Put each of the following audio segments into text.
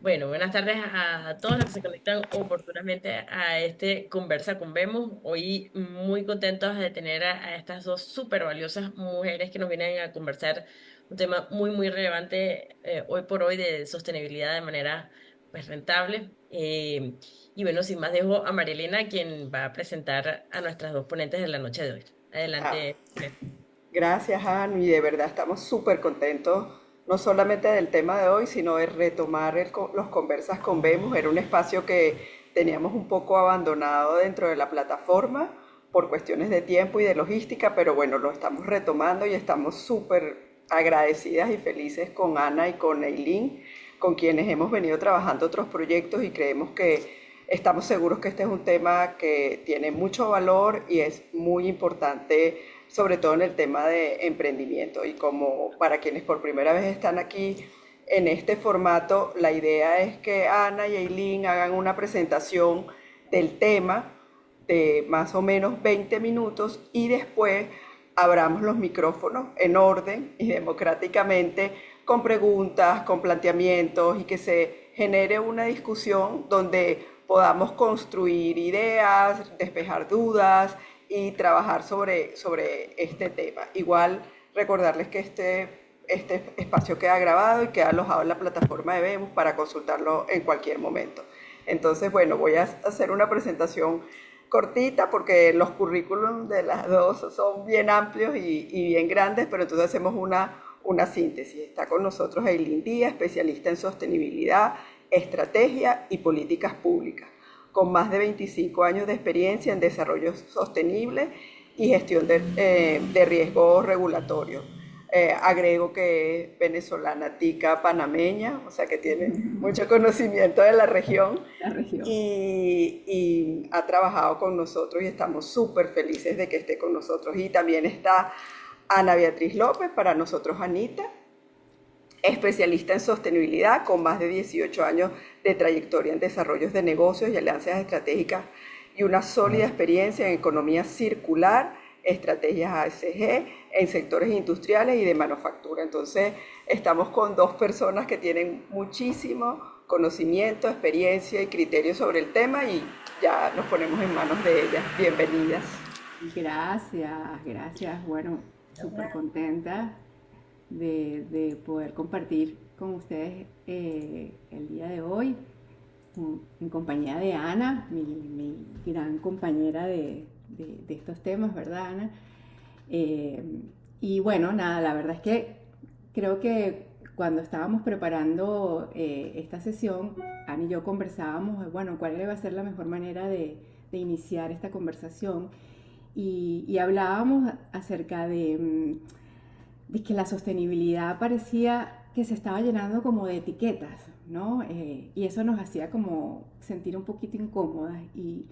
Bueno, buenas tardes a todos los que se conectan oportunamente a este Conversa con Vemos. Hoy muy contentos de tener a estas dos súper valiosas mujeres que nos vienen a conversar un tema muy relevante hoy por hoy de sostenibilidad de manera pues rentable. Y bueno, sin más dejo a Marielena, quien va a presentar a nuestras dos ponentes de la noche de hoy. Ah, Adelante. Marielena. gracias, Anu, y de verdad estamos súper contentos, no solamente del tema de hoy, sino de retomar los conversas con Vemos. Era un espacio que teníamos un poco abandonado dentro de la plataforma por cuestiones de tiempo y de logística, pero bueno, lo estamos retomando y estamos súper agradecidas y felices con Ana y con Eileen, con quienes hemos venido trabajando otros proyectos y creemos que estamos seguros que este es un tema que tiene mucho valor y es muy importante, sobre todo en el tema de emprendimiento. Y como para quienes por primera vez están aquí en este formato, la idea es que Ana y Eileen hagan una presentación del tema de más o menos 20 minutos y después abramos los micrófonos en orden y democráticamente con preguntas, con planteamientos y que se genere una discusión donde podamos construir ideas, despejar dudas y trabajar sobre este tema. Igual recordarles que este espacio queda grabado y queda alojado en la plataforma de Vemos para consultarlo en cualquier momento. Entonces, bueno, voy a hacer una presentación cortita porque los currículums de las dos son bien amplios y bien grandes, pero entonces hacemos una síntesis. Está con nosotros Eileen Díaz, especialista en sostenibilidad, estrategia y políticas públicas, con más de 25 años de experiencia en desarrollo sostenible y gestión de riesgos regulatorios. Agrego que es venezolana, tica, panameña, o sea que tiene mucho conocimiento de la región La región. y ha trabajado con nosotros y estamos súper felices de que esté con nosotros. Y también está Ana Beatriz López, para nosotros Anita, especialista en sostenibilidad con más de 18 años de trayectoria en desarrollos de negocios y alianzas estratégicas y una sólida experiencia en economía circular, estrategias ASG en sectores industriales y de manufactura. Entonces, estamos con dos personas que tienen muchísimo conocimiento, experiencia y criterio sobre el tema y ya nos ponemos en manos de ellas. Bienvenidas. Gracias, gracias. Bueno, súper contenta de poder compartir con ustedes el día de hoy en compañía de Ana, mi gran compañera de estos temas, ¿verdad, Ana? Eh, y bueno, nada, la verdad es que creo que cuando estábamos preparando esta sesión, Ana y yo conversábamos, bueno, cuál iba a ser la mejor manera de iniciar esta conversación y hablábamos acerca de que la sostenibilidad parecía que se estaba llenando como de etiquetas, ¿no? Y eso nos hacía como sentir un poquito incómodas y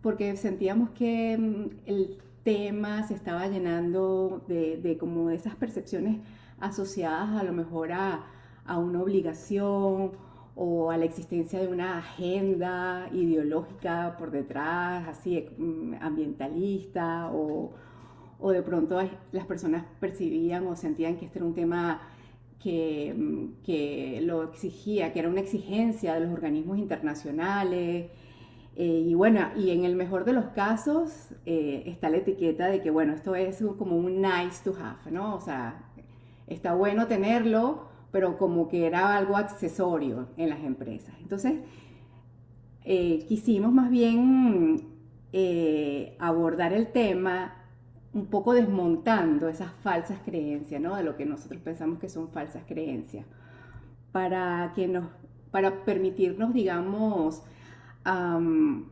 porque sentíamos que el tema se estaba llenando de como esas percepciones asociadas a lo mejor a una obligación o a la existencia de una agenda ideológica por detrás, así ambientalista, o de pronto las personas percibían o sentían que este era un tema que lo exigía, que era una exigencia de los organismos internacionales. Y bueno, y en el mejor de los casos está la etiqueta de que, bueno, esto es como un nice to have, ¿no? O sea, está bueno tenerlo, pero como que era algo accesorio en las empresas. Entonces, quisimos más bien abordar el tema un poco desmontando esas falsas creencias, ¿no? De lo que nosotros pensamos que son falsas creencias, para que nos, para permitirnos, digamos, um,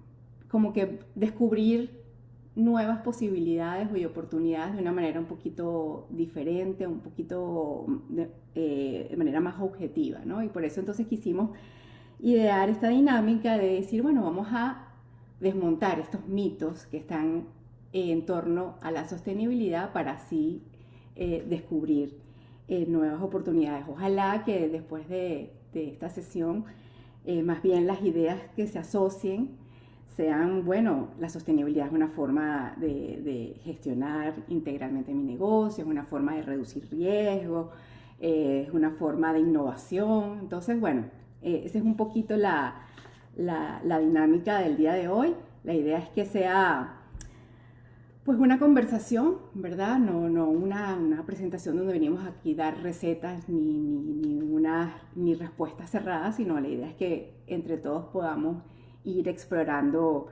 como que descubrir nuevas posibilidades y oportunidades de una manera un poquito diferente, un poquito de manera más objetiva, ¿no? Y por eso entonces quisimos idear esta dinámica de decir, bueno, vamos a desmontar estos mitos que están en torno a la sostenibilidad para así descubrir nuevas oportunidades. Ojalá que después de esta sesión, más bien las ideas que se asocien sean, bueno, la sostenibilidad es una forma de gestionar integralmente mi negocio, es una forma de reducir riesgos, es una forma de innovación. Entonces, bueno, esa es un poquito la dinámica del día de hoy. La idea es que sea pues una conversación, ¿verdad? No una presentación donde venimos aquí a dar recetas ni respuestas cerradas, sino la idea es que entre todos podamos ir explorando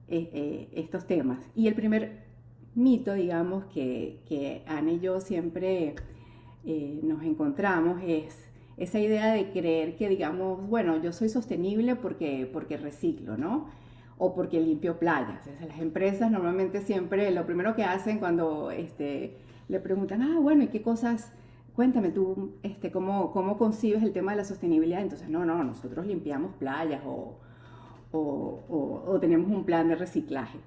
estos temas. Y el primer mito, digamos, que Ana y yo siempre nos encontramos es esa idea de creer que, digamos, bueno, yo soy sostenible porque reciclo, ¿no? O porque limpio playas. O sea, las empresas normalmente siempre lo primero que hacen cuando le preguntan, bueno, ¿y qué cosas? Cuéntame tú, ¿cómo concibes el tema de la sostenibilidad? Entonces, no, nosotros limpiamos playas o tenemos un plan de reciclaje.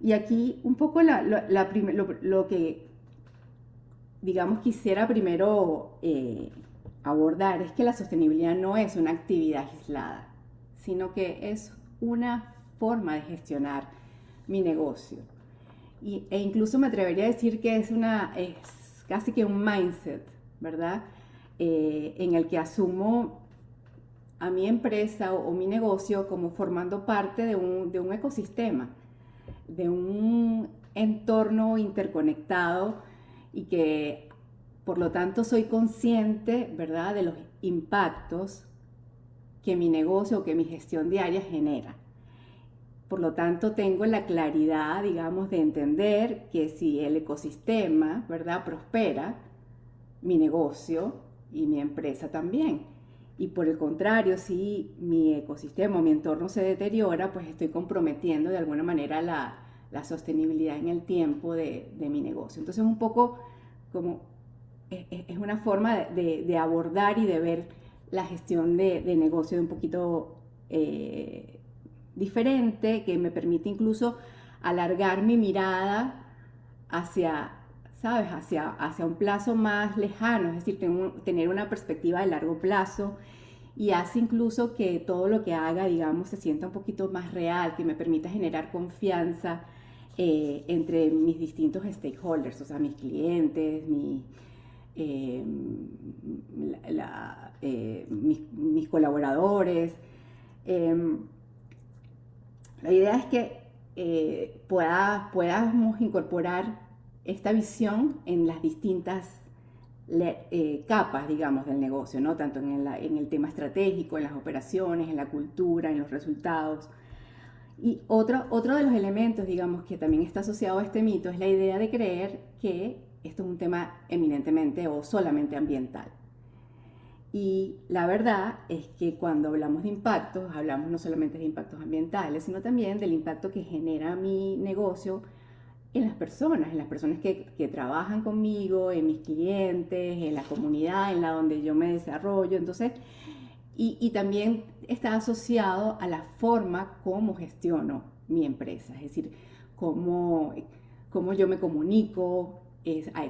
Y aquí un poco lo que, digamos, quisiera primero abordar es que la sostenibilidad no es una actividad aislada, sino que es una forma de gestionar mi negocio. E incluso me atrevería a decir que es casi que un mindset, ¿verdad? En el que asumo a mi empresa o mi negocio como formando parte de un ecosistema, de un entorno interconectado y que por lo tanto soy consciente, ¿verdad?, de los impactos que mi negocio o que mi gestión diaria genera. Por lo tanto, tengo la claridad, digamos, de entender que si el ecosistema, ¿verdad?, prospera, mi negocio y mi empresa también. Y por el contrario, si mi ecosistema o mi entorno se deteriora, pues estoy comprometiendo de alguna manera la sostenibilidad en el tiempo de mi negocio. Entonces, un poco como es una forma de abordar y de ver la gestión de negocio de un poquito diferente, que me permite incluso alargar mi mirada hacia, ¿sabes? Hacia un plazo más lejano, es decir, tener una perspectiva de largo plazo y hace incluso que todo lo que haga, digamos, se sienta un poquito más real, que me permita generar confianza entre mis distintos stakeholders, o sea, mis clientes, eh, mis colaboradores. Eh, la idea es que podamos incorporar esta visión en las distintas capas, digamos, del negocio, ¿no? Tanto en el tema estratégico, en las operaciones, en la cultura, en los resultados. Y otro de los elementos, digamos, que también está asociado a este mito es la idea de creer que esto es un tema eminentemente o solamente ambiental. Y la verdad es que cuando hablamos de impactos, hablamos no solamente de impactos ambientales, sino también del impacto que genera mi negocio en las personas que trabajan conmigo, en mis clientes, en la comunidad en la donde yo me desarrollo. Entonces, y también está asociado a la forma como gestiono mi empresa, es decir, cómo yo me comunico,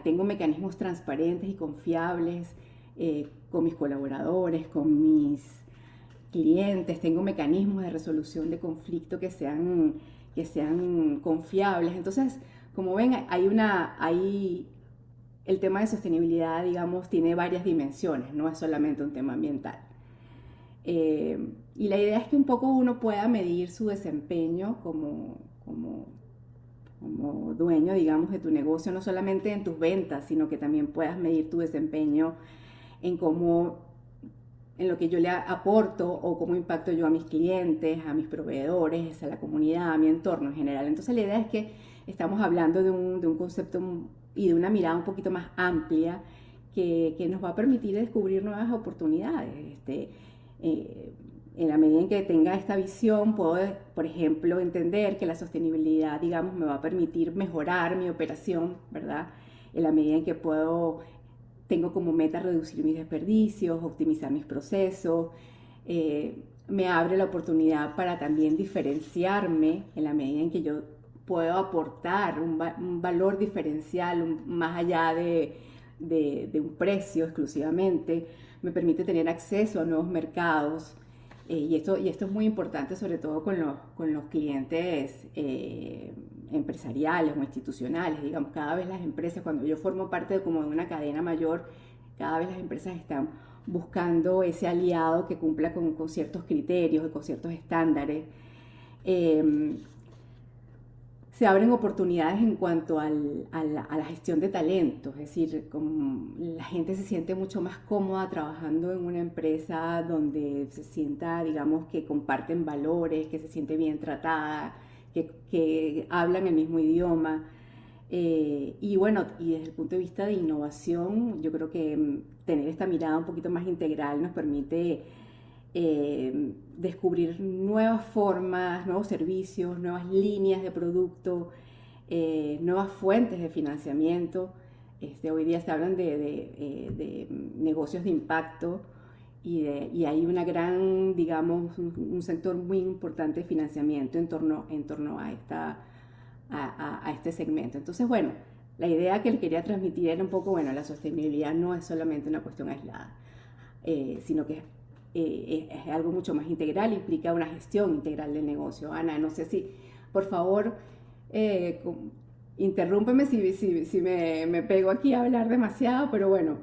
tengo mecanismos transparentes y confiables con mis colaboradores, con mis clientes, tengo mecanismos de resolución de conflicto que sean confiables. Entonces, como ven, el tema de sostenibilidad, digamos, tiene varias dimensiones, no es solamente un tema ambiental. Y la idea es que un poco uno pueda medir su desempeño como dueño, digamos, de tu negocio, no solamente en tus ventas, sino que también puedas medir tu desempeño en en lo que yo le aporto o cómo impacto yo a mis clientes, a mis proveedores, a la comunidad, a mi entorno en general. Entonces la idea es que estamos hablando de un concepto y de una mirada un poquito más amplia que nos va a permitir descubrir nuevas oportunidades. En la medida en que tenga esta visión, puedo, por ejemplo, entender que la sostenibilidad, digamos, me va a permitir mejorar mi operación, ¿verdad? En la medida en que tengo como meta reducir mis desperdicios, optimizar mis procesos, me abre la oportunidad para también diferenciarme en la medida en que yo puedo aportar un valor diferencial más allá de un precio exclusivamente, me permite tener acceso a nuevos mercados. Y esto es muy importante, sobre todo con los clientes empresariales o institucionales. Digamos, cada vez las empresas, cuando yo formo parte como de una cadena mayor, cada vez las empresas están buscando ese aliado que cumpla con ciertos criterios y con ciertos estándares. Eh, Se abren oportunidades en cuanto a la gestión de talento, es decir, la gente se siente mucho más cómoda trabajando en una empresa donde se sienta, digamos, que comparten valores, que se siente bien tratada, que hablan el mismo idioma. Y bueno, y desde el punto de vista de innovación, yo creo que tener esta mirada un poquito más integral nos permite descubrir nuevas formas, nuevos servicios, nuevas líneas de producto, nuevas fuentes de financiamiento. Hoy día se hablan de negocios de impacto y hay una gran, digamos, un sector muy importante de financiamiento en torno a este segmento. Entonces, bueno, la idea que le quería transmitir era un poco, bueno, la sostenibilidad no es solamente una cuestión aislada, sino que es algo mucho más integral, implica una gestión integral del negocio. Ana, no sé si, por favor, eh, interrúmpeme si me pego aquí a hablar demasiado, pero bueno,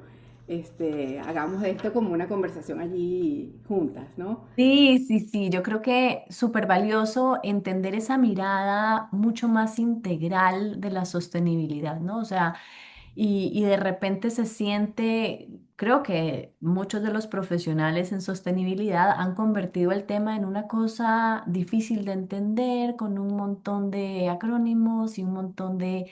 hagamos de esto como una conversación allí juntas, ¿no? Sí, sí, sí, yo creo que súper valioso entender esa mirada mucho más integral de la sostenibilidad, ¿no? O sea, y de repente se siente, creo que muchos de los profesionales en sostenibilidad han convertido el tema en una cosa difícil de entender, con un montón de acrónimos y un montón de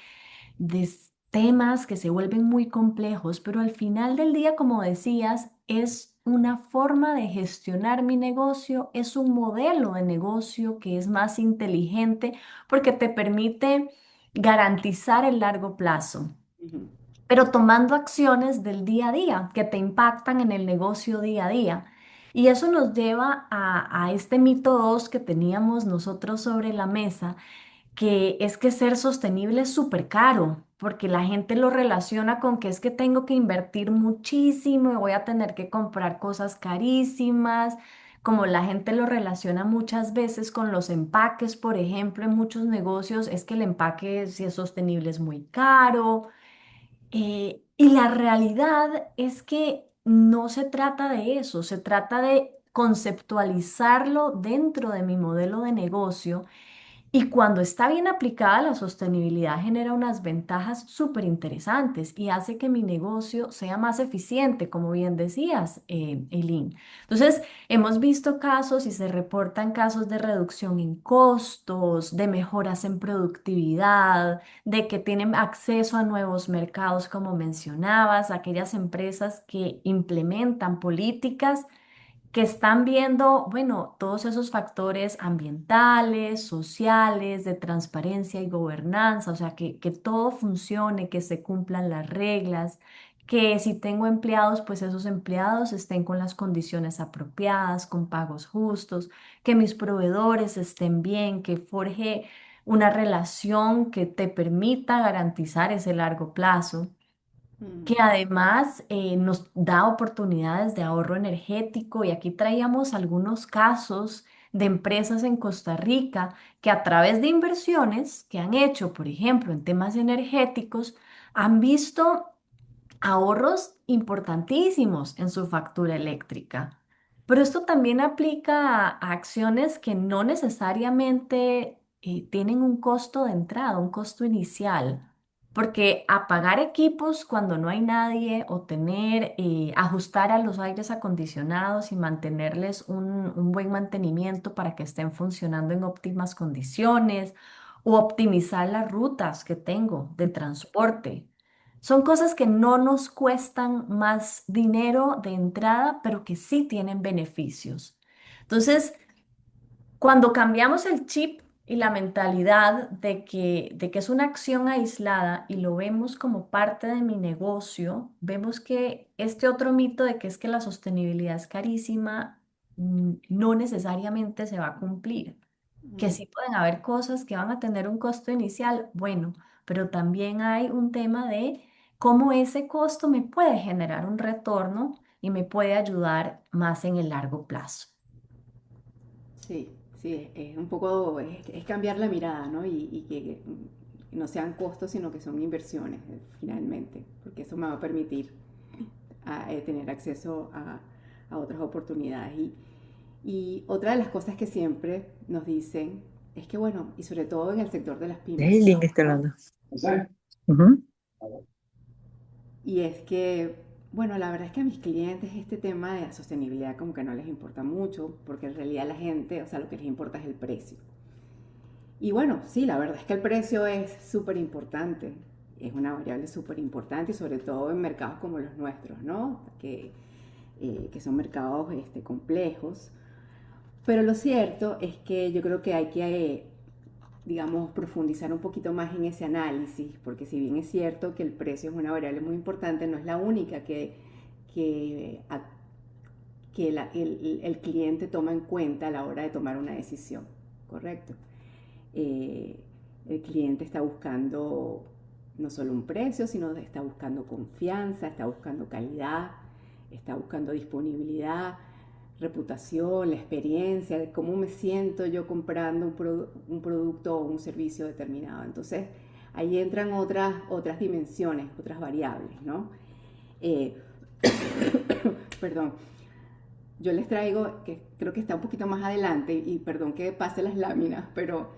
temas que se vuelven muy complejos, pero al final del día, como decías, es una forma de gestionar mi negocio, es un modelo de negocio que es más inteligente porque te permite garantizar el largo plazo, Uh -huh. pero tomando acciones del día a día que te impactan en el negocio día a día. Y eso nos lleva a este mito 2 que teníamos nosotros sobre la mesa, que es que ser sostenible es súper caro, porque la gente lo relaciona con que es que tengo que invertir muchísimo y voy a tener que comprar cosas carísimas, como la gente lo relaciona muchas veces con los empaques, por ejemplo, en muchos negocios, es que el empaque, si es sostenible, es muy caro. Y la realidad es que no se trata de eso, se trata de conceptualizarlo dentro de mi modelo de negocio y cuando está bien aplicada, la sostenibilidad genera unas ventajas súper interesantes y hace que mi negocio sea más eficiente, como bien decías, Eileen. Entonces, hemos visto casos y se reportan casos de reducción en costos, de mejoras en productividad, de que tienen acceso a nuevos mercados, como mencionabas, aquellas empresas que implementan políticas que están viendo, bueno, todos esos factores ambientales, sociales, de transparencia y gobernanza, o sea, que todo funcione, que se cumplan las reglas, que si tengo empleados, pues esos empleados estén con las condiciones apropiadas, con pagos justos, que mis proveedores estén bien, que forje una relación que te permita garantizar ese largo plazo, que además nos da oportunidades de ahorro energético y aquí traíamos algunos casos de empresas en Costa Rica que a través de inversiones que han hecho, por ejemplo, en temas energéticos, han visto ahorros importantísimos en su factura eléctrica. Pero esto también aplica a acciones que no necesariamente tienen un costo de entrada, un costo inicial. Porque apagar equipos cuando no hay nadie o tener, ajustar a los aires acondicionados y mantenerles un buen mantenimiento para que estén funcionando en óptimas condiciones o optimizar las rutas que tengo de transporte. Son cosas que no nos cuestan más dinero de entrada, pero que sí tienen beneficios. Entonces, cuando cambiamos el chip y la mentalidad de que es una acción aislada y lo vemos como parte de mi negocio, vemos que este otro mito de que es que la sostenibilidad es carísima, no necesariamente se va a cumplir. Que sí pueden haber cosas que van a tener un costo inicial, bueno, pero también hay un tema de cómo ese costo me puede generar un retorno y me puede ayudar más en el largo plazo. Sí, sí, es un poco, es cambiar la mirada, ¿no? Y que no sean costos, sino que son inversiones, finalmente, porque eso me va a permitir tener acceso a otras oportunidades. Y otra de las cosas que siempre nos dicen es que, bueno, y sobre todo en el sector de las Es el pymes, link que estoy hablando. Ujú. y es que, bueno, la verdad es que a mis clientes este tema de la sostenibilidad como que no les importa mucho, porque en realidad la gente, o sea, lo que les importa es el precio. Y bueno, sí, la verdad es que el precio es súper importante, es una variable súper importante y sobre todo en mercados como los nuestros, ¿no? Que son mercados complejos. Pero lo cierto es que yo creo que hay que, digamos, profundizar un poquito más en ese análisis, porque si bien es cierto que el precio es una variable muy importante, no es la única que, el cliente toma en cuenta a la hora de tomar una decisión, ¿correcto? Eh, el cliente está buscando no solo un precio, sino está buscando confianza, está buscando calidad, está buscando disponibilidad, reputación, la experiencia, de cómo me siento yo comprando un producto o un servicio determinado. Entonces, ahí entran otras dimensiones, otras variables, ¿no? Eh, perdón, yo les traigo, que creo que está un poquito más adelante, y perdón que pase las láminas, pero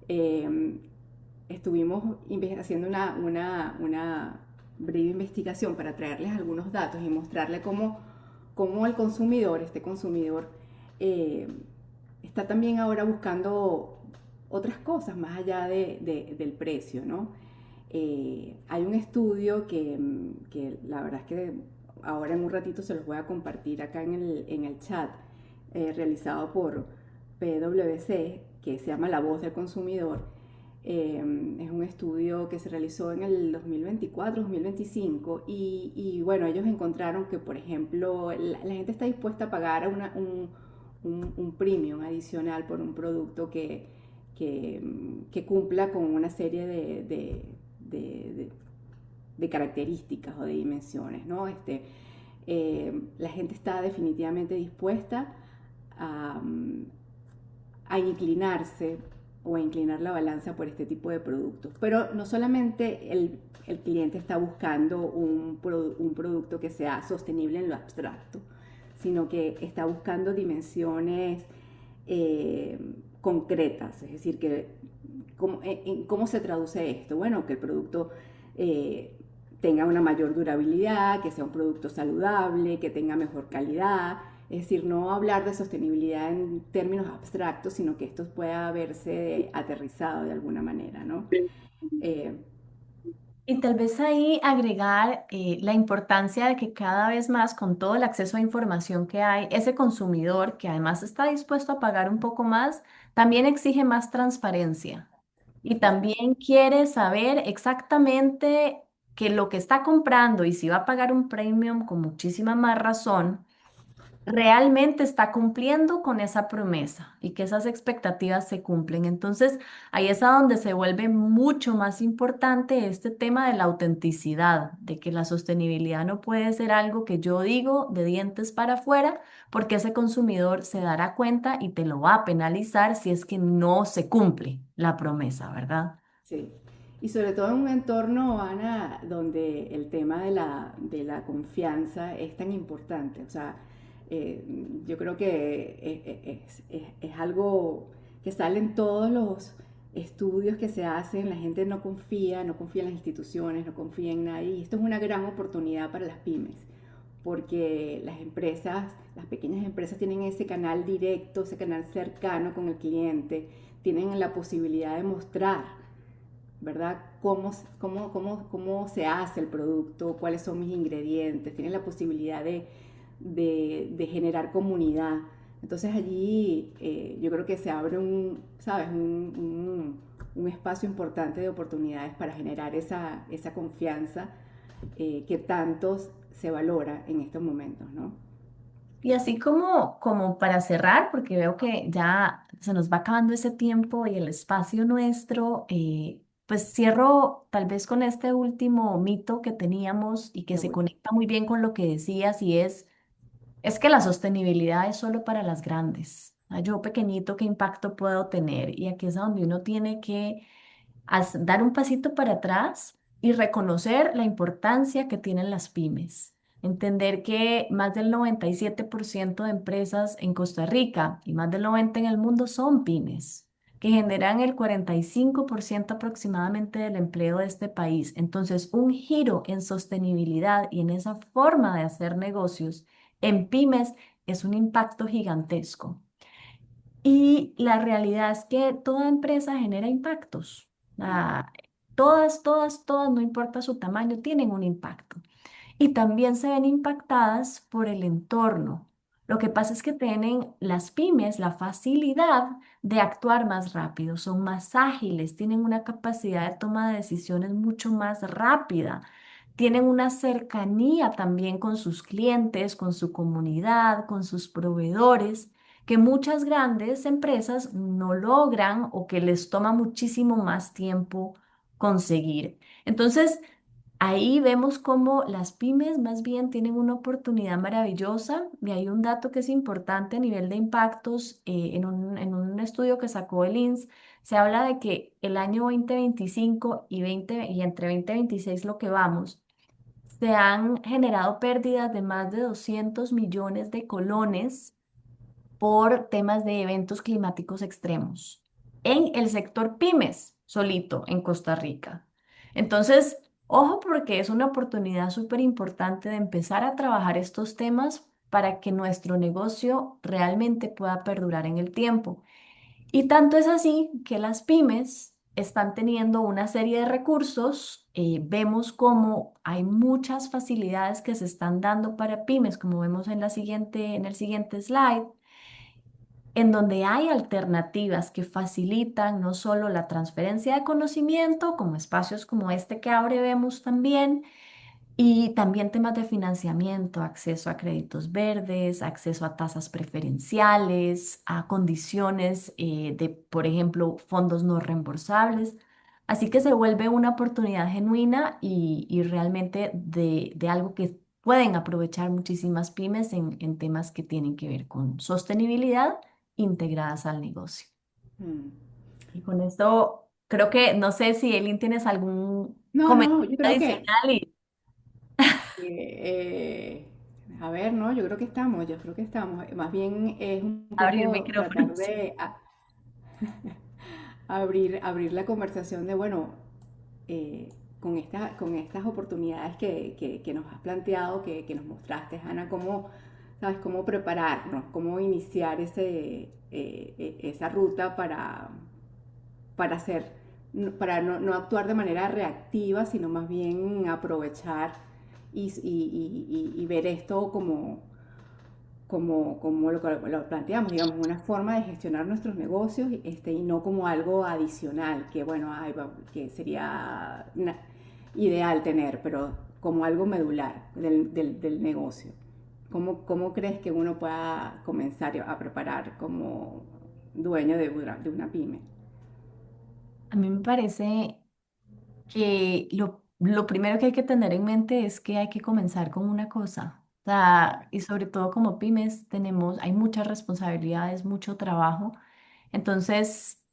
eh, estuvimos haciendo una breve investigación para traerles algunos datos y mostrarles cómo el consumidor, este consumidor, eh, está también ahora buscando otras cosas más allá del precio, ¿no? Hay un estudio que la verdad es que ahora en un ratito se los voy a compartir acá en el chat, realizado por PwC, que se llama La Voz del Consumidor. Es un estudio que se realizó en el 2024-2025 y bueno, ellos encontraron que, por ejemplo, la gente está dispuesta a pagar un premium adicional por un producto que cumpla con una serie de, de características o de dimensiones, ¿no? La gente está definitivamente dispuesta a, a inclinarse o a inclinar la balanza por este tipo de productos. Pero no solamente el cliente está buscando un producto que sea sostenible en lo abstracto, sino que está buscando dimensiones eh, concretas, es decir, ¿cómo se traduce esto? Bueno, que el producto eh, tenga una mayor durabilidad, que sea un producto saludable, que tenga mejor calidad, es decir, no hablar de sostenibilidad en términos abstractos, sino que esto pueda verse aterrizado de alguna manera, ¿no? Eh, Y tal vez ahí agregar la importancia de que cada vez más, con todo el acceso a información que hay, ese consumidor que además está dispuesto a pagar un poco más, también exige más transparencia y exacto. también quiere saber exactamente que lo que está comprando y si va a pagar un premium con muchísima más razón realmente está cumpliendo con esa promesa y que esas expectativas se cumplen. Entonces, ahí es a donde se vuelve mucho más importante este tema de la autenticidad, de que la sostenibilidad no puede ser algo que yo digo de dientes para afuera, porque ese consumidor se dará cuenta y te lo va a penalizar si es que no se cumple la promesa, ¿verdad? Sí. Y sobre todo en un entorno, Ana, donde el tema de la confianza es tan importante. O sea, yo creo que es algo que sale en todos los estudios que se hacen. La gente no confía en las instituciones, no confía en nadie. Y esto es una gran oportunidad para las pymes, porque las empresas, las pequeñas empresas tienen ese canal directo, ese canal cercano con el cliente, tienen la posibilidad de mostrar, ¿verdad? Cómo se hace el producto, cuáles son mis ingredientes, tienen la posibilidad de generar comunidad. Entonces allí yo creo que se abre ¿sabes? Un espacio importante de oportunidades para generar esa confianza que tantos se valora en estos momentos, ¿no? Y así como para cerrar, porque veo que ya se nos va acabando ese tiempo y el espacio nuestro, pues cierro tal vez con este último mito que teníamos y que Qué se bueno. conecta muy bien con lo que decías y es que la sostenibilidad es solo para las grandes. Yo pequeñito, ¿qué impacto puedo tener? Y aquí es a donde uno tiene que dar un pasito para atrás y reconocer la importancia que tienen las pymes. Entender que más del 97% de empresas en Costa Rica y más del 90% en el mundo son pymes, que generan el 45% aproximadamente del empleo de este país. Entonces, un giro en sostenibilidad y en esa forma de hacer negocios en pymes es un impacto gigantesco. Y la realidad es que toda empresa genera impactos. Todas, no importa su tamaño, tienen un impacto. Y también se ven impactadas por el entorno. Lo que pasa es que tienen las pymes la facilidad de actuar más rápido, son más ágiles, tienen una capacidad de toma de decisiones mucho más rápida, tienen una cercanía también con sus clientes, con su comunidad, con sus proveedores, que muchas grandes empresas no logran o que les toma muchísimo más tiempo conseguir. Entonces, ahí vemos cómo las pymes más bien tienen una oportunidad maravillosa y hay un dato que es importante a nivel de impactos. En un estudio que sacó el INS, se habla de que el año 2025 y entre 2026 lo que vamos, se han generado pérdidas de más de 200 millones de colones por temas de eventos climáticos extremos en el sector pymes solito en Costa Rica. Entonces, ojo porque es una oportunidad súper importante de empezar a trabajar estos temas para que nuestro negocio realmente pueda perdurar en el tiempo. Y tanto es así que las pymes están teniendo una serie de recursos. Vemos cómo hay muchas facilidades que se están dando para pymes, como vemos en el siguiente slide, en donde hay alternativas que facilitan no solo la transferencia de conocimiento, como espacios como este que ahora vemos también, y también temas de financiamiento, acceso a créditos verdes, acceso a tasas preferenciales, a condiciones de, por ejemplo, fondos no reembolsables. Así que se vuelve una oportunidad genuina y realmente de algo que pueden aprovechar muchísimas pymes en temas que tienen que ver con sostenibilidad integradas al negocio. Mm. Y con esto, creo que, no sé si Elin tienes algún No, comentario no, yo creo que, adicional y eh, a ver, no, yo creo que estamos. Más bien es un abrir poco tratar micrófonos. de abrir la conversación de, bueno, eh, con estas oportunidades que nos has planteado, que nos mostraste, Ana, cómo, ¿sabes? Cómo prepararnos, cómo iniciar esa ruta para hacer, para no actuar de manera reactiva, sino más bien aprovechar y ver esto como lo planteamos, digamos, una forma de gestionar nuestros negocios y no como algo adicional, que bueno, que sería ideal tener, pero como algo medular del negocio. ¿Cómo crees que uno pueda comenzar a preparar como dueño de una pyme? A mí me parece que lo primero que hay que tener en mente es que hay que comenzar con una cosa. O sea, y sobre todo como pymes hay muchas responsabilidades, mucho trabajo. Entonces,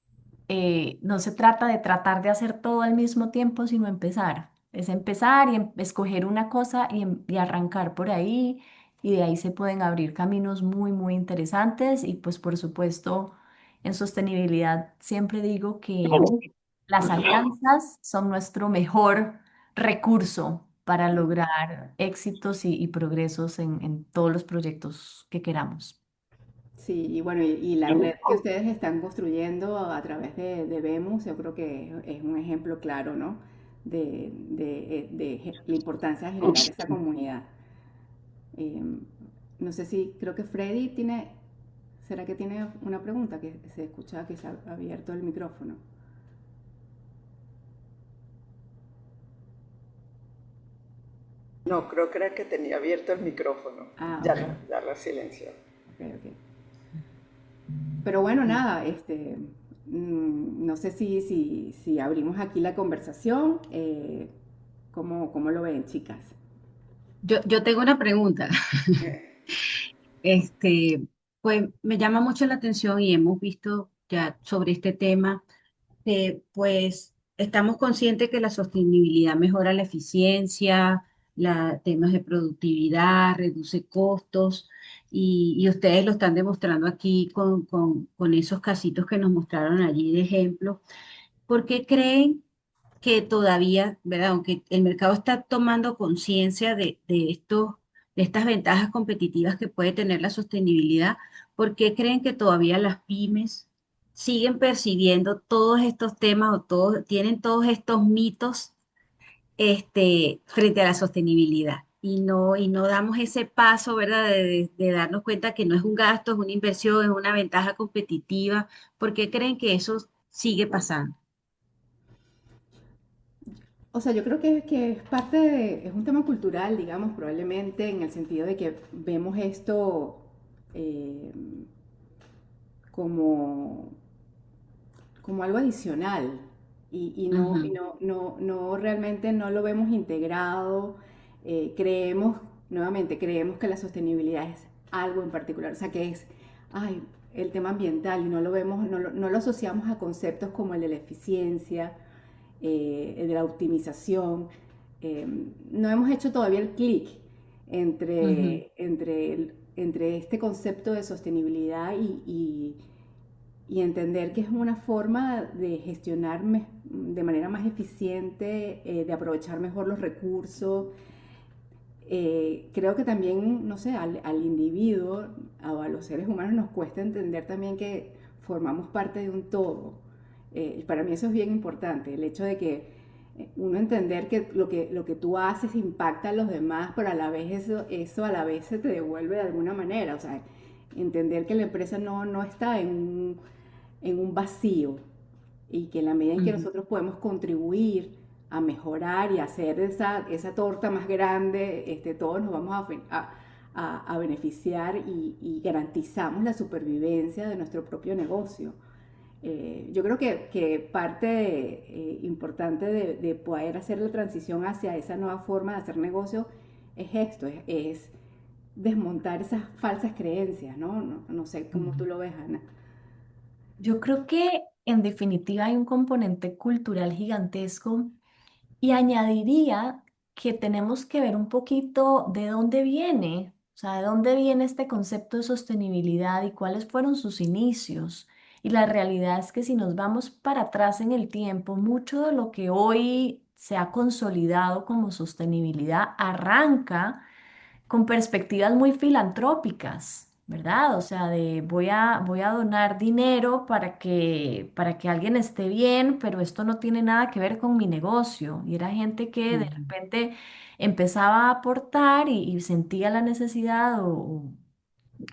no se trata de tratar de hacer todo al mismo tiempo, sino empezar. Es empezar y escoger una cosa y arrancar por ahí. Y de ahí se pueden abrir caminos muy, muy interesantes. Y pues, por supuesto, en sostenibilidad siempre digo que las alianzas son nuestro mejor recurso para lograr éxitos y progresos en todos los proyectos que queramos. Sí, y bueno, y la red que ustedes están construyendo a través de Vemos, yo creo que es un ejemplo claro, ¿no? De la importancia de generar esa comunidad. Eh, no sé si, creo que Freddy ¿será que tiene una pregunta? Que se escucha que se ha abierto el micrófono. No, creo que era que tenía abierto el micrófono. Ah, Ya, ok, ya la silenció. ok. Pero bueno, nada, no sé si abrimos aquí la conversación. ¿Cómo lo ven, chicas? Yo tengo una pregunta. Este, pues me llama mucho la atención y hemos visto ya sobre este tema que pues estamos conscientes que la sostenibilidad mejora la eficiencia, temas de productividad, reduce costos y ustedes lo están demostrando aquí con esos casitos que nos mostraron allí de ejemplo. ¿Por qué creen que todavía, ¿verdad? Aunque el mercado está tomando conciencia de estas ventajas competitivas que puede tener la sostenibilidad, ¿por qué creen que todavía las pymes siguen percibiendo todos estos temas o tienen todos estos mitos frente a la sostenibilidad? Y no damos ese paso, ¿verdad? De darnos cuenta que no es un gasto, es una inversión, es una ventaja competitiva. ¿Por qué creen que eso sigue pasando? O sea, yo creo que es es un tema cultural, digamos, probablemente en el sentido de que vemos esto eh, como, como algo adicional Ujú, no realmente no lo vemos integrado. Creemos, nuevamente, creemos que la sostenibilidad es algo en particular, o sea, que es, ay, el tema ambiental y no lo vemos, no lo asociamos a conceptos como el de la eficiencia, el de la optimización. Eh, no hemos hecho todavía el clic ujú, entre este concepto de sostenibilidad y entender que es una forma de gestionar de manera más eficiente, de aprovechar mejor los recursos. Creo que también, no sé, al individuo o a los seres humanos nos cuesta entender también que formamos parte de un todo. Para mí eso es bien importante, el hecho de que uno entender que lo que tú haces impacta a los demás, pero a la vez eso a la vez se te devuelve de alguna manera. O sea, entender que la empresa no está en un vacío y que en la medida en que ujú. nosotros podemos contribuir a mejorar y hacer esa torta más grande, todos nos vamos a beneficiar y garantizamos la supervivencia de nuestro propio negocio. Yo creo que parte importante de poder hacer la transición hacia esa nueva forma de hacer negocio es esto, es desmontar esas falsas creencias, ¿no? No sé cómo tú Ujú. lo ves, Ana. Yo creo que en definitiva hay un componente cultural gigantesco y añadiría que tenemos que ver un poquito de dónde viene, o sea, de dónde viene este concepto de sostenibilidad y cuáles fueron sus inicios. Y la realidad es que si nos vamos para atrás en el tiempo, mucho de lo que hoy se ha consolidado como sostenibilidad arranca con perspectivas muy filantrópicas, ¿verdad? O sea, de voy a donar dinero para que alguien esté bien, pero esto no tiene nada que ver con mi negocio. Y era gente que de Ujú. repente empezaba a aportar y sentía la necesidad o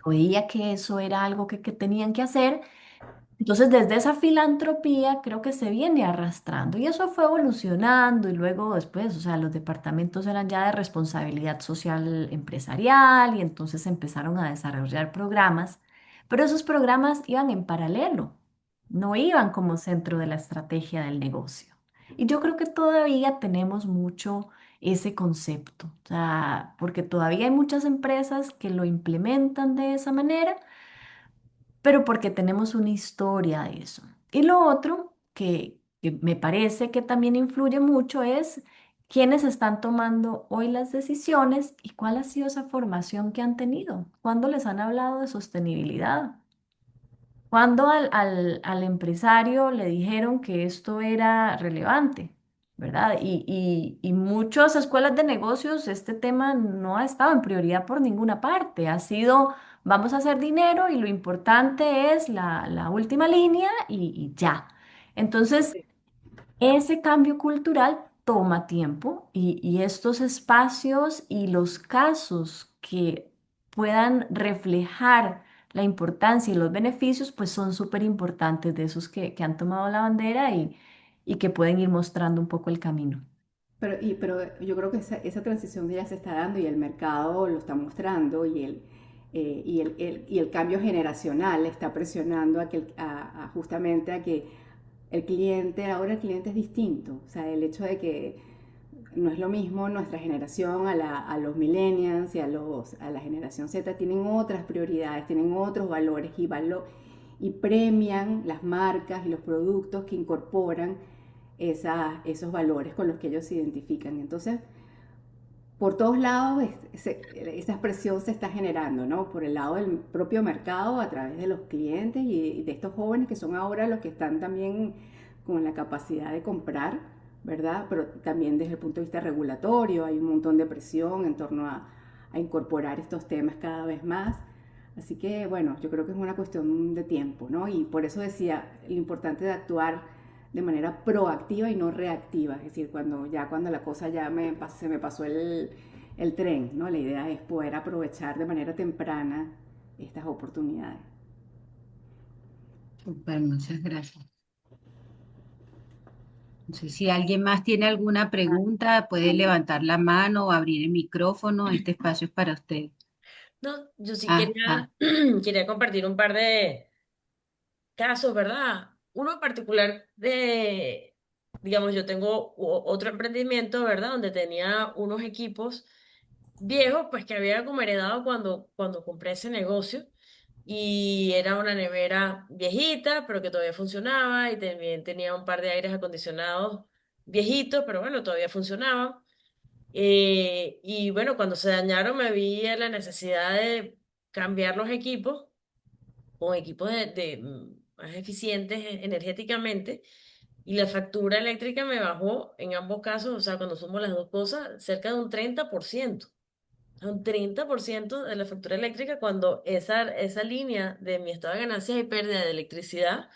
veía que eso era algo que tenían que hacer. Entonces, desde esa filantropía creo que se viene arrastrando y eso fue evolucionando y luego después, o sea, los departamentos eran ya de responsabilidad social empresarial y entonces empezaron a desarrollar programas, pero esos programas iban en paralelo, no iban como centro de la estrategia del negocio. Y yo creo que todavía tenemos mucho ese concepto, o sea, porque todavía hay muchas empresas que lo implementan de esa manera pero porque tenemos una historia de eso. Y lo otro que me parece que también influye mucho es quiénes están tomando hoy las decisiones y cuál ha sido esa formación que han tenido, cuándo les han hablado de sostenibilidad. ¿Cuándo al empresario le dijeron que esto era relevante? ¿Verdad? Y muchas escuelas de negocios, este tema no ha estado en prioridad por ninguna parte. Ha sido, vamos a hacer dinero y lo importante es la última línea y ya. Entonces, ese cambio cultural toma tiempo y estos espacios y los casos que puedan reflejar la importancia y los beneficios, pues son súper importantes de esos que han tomado la bandera y que pueden ir mostrando un poco el camino. Pero yo creo que esa transición ya se está dando y el mercado lo está mostrando y el cambio generacional está presionando justamente a que ahora el cliente es distinto. O sea, el hecho de que no es lo mismo nuestra generación a los millennials y a la generación Z, tienen otras prioridades, tienen otros valores y premian las marcas y los productos que incorporan esos valores con los que ellos se identifican. Entonces, por todos lados esa presión se está generando, ¿no? Por el lado del propio mercado, a través de los clientes y de estos jóvenes que son ahora los que están también con la capacidad de comprar, ¿verdad? Pero también desde el punto de vista regulatorio hay un montón de presión en torno a incorporar estos temas cada vez más. Así que bueno, yo creo que es una cuestión de tiempo, ¿no? Y por eso decía lo importante de actuar de manera proactiva y no reactiva, es decir, cuando la cosa se me pasó el tren, ¿no? La idea es poder aprovechar de manera temprana estas oportunidades. Súper, muchas gracias. No sé si alguien más tiene alguna pregunta, puede levantar la mano o abrir el micrófono. Este espacio es para usted. No, yo sí Ah, ah, quería, quería compartir un par de casos, ¿verdad? Uno en particular de, digamos, yo tengo otro emprendimiento, ¿verdad? Donde tenía unos equipos viejos, pues que había como heredado cuando compré ese negocio. Y era una nevera viejita, pero que todavía funcionaba, y también tenía un par de aires acondicionados viejitos, pero bueno, todavía funcionaban. Y bueno, cuando se dañaron me vi en la necesidad de cambiar los equipos con equipos más eficientes energéticamente, y la factura eléctrica me bajó en ambos casos, o sea, cuando sumo las dos cosas, cerca de un 30%. Un 30% de la factura eléctrica cuando esa línea de mi estado de ganancias y pérdida de electricidad